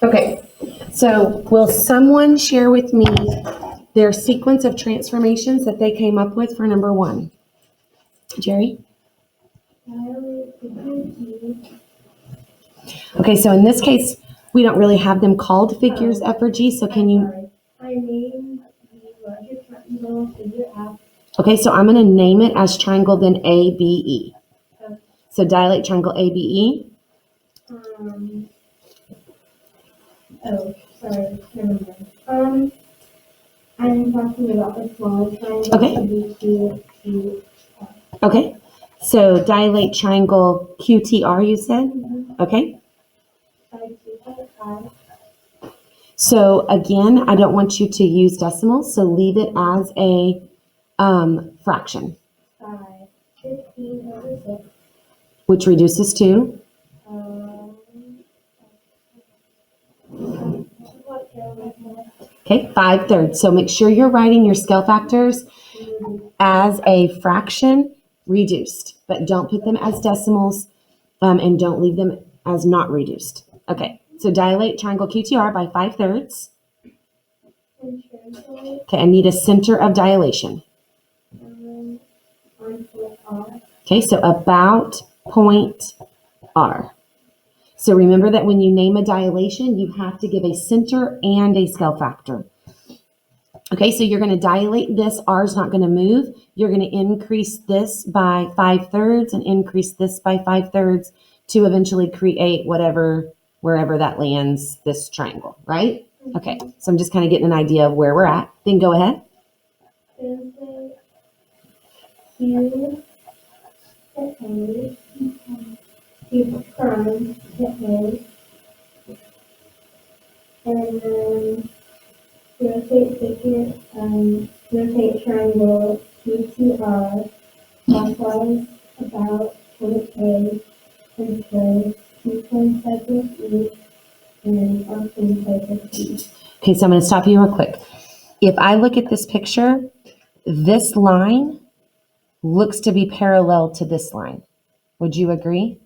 Okay, so will someone share with me their sequence of transformations that they came up with for number 1? Jerry? Okay, so in this case, we don't really have them called figures F or G, so can you? I named the larger triangle figure F. Okay, so I'm going to name it as triangle then ABE. Okay. So dilate triangle ABE. Oh, sorry, never mind. I'm talking about the smaller triangle. Okay. Okay, so dilate triangle QTR, you said? Mm-hmm. Okay. 5, 2, 5. So again, I don't want you to use decimals, so leave it as a fraction. 5, 15 over 6. Which reduces to? Okay, 5/3. So make sure you're writing your scale factors as a fraction reduced, but don't put them as decimals and don't leave them as not reduced. Okay, so dilate triangle QTR by 5/3. Okay, I need a center of dilation. Okay, so about point R. So remember that when you name a dilation, you have to give a center and a scale factor. Okay, so you're going to dilate this. R is not going to move. You're going to increase this by 5/3 and increase this by 5/3 to eventually create wherever that lands this triangle, right? Okay, so I'm just kind of getting an idea of where we're at. Then go ahead. Q prime hit A, and then rotate triangle QTR clockwise about point A until Q-plane cycle E and R-plane cycle E. Okay, so I'm going to stop you real quick. If I look at this picture, this line looks to be parallel to this line. Would you agree?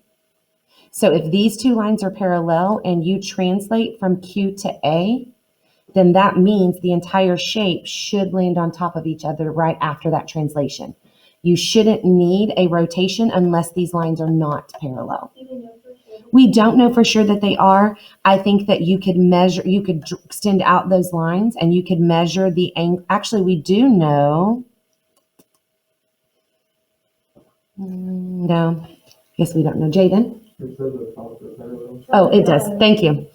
So if these two lines are parallel and you translate from Q to A, then that means the entire shape should land on top of each other right after that translation. You shouldn't need a rotation unless these lines are not parallel. We don't know for sure that they are. I think that you could measure, you could extend out those lines and you could measure the angle. Actually, we do know. No, I guess we don't know. Jaden? Oh, it does. Thank you.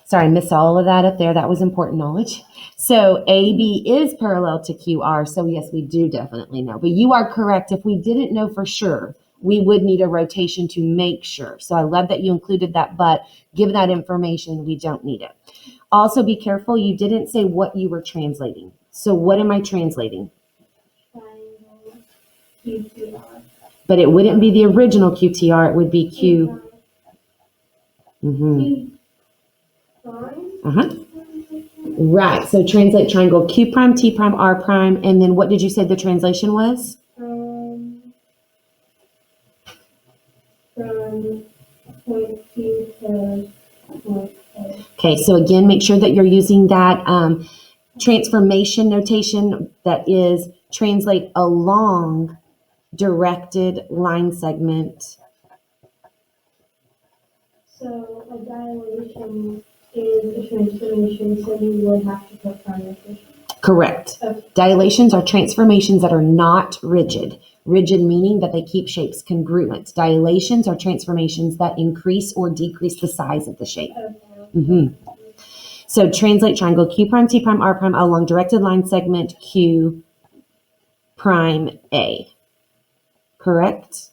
Sorry, I missed all of that up there. That was important knowledge. So AB is parallel to QR. So yes, we do definitely know. But you are correct. If we didn't know for sure, we would need a rotation to make sure. So I love that you included that, but given that information, we don't need it. Also be careful. You didn't say what you were translating. So what am I translating? Triangle QTR. But it wouldn't be the original QTR. It would be Q. Right. So translate triangle Q prime, T prime, R prime. And then what did you say the translation was? From point Q to point A. Okay. So again, make sure that you're using that transformation notation that is translate along directed line segment. So a dilation is a transformation, so you would have to put prime notation. Correct. Okay. Dilations are transformations that are not rigid. Rigid meaning that they keep shapes congruent. Dilations are transformations that increase or decrease the size of the shape. Okay. So translate triangle Q prime, T prime, R prime along directed line segment Q prime A. Correct?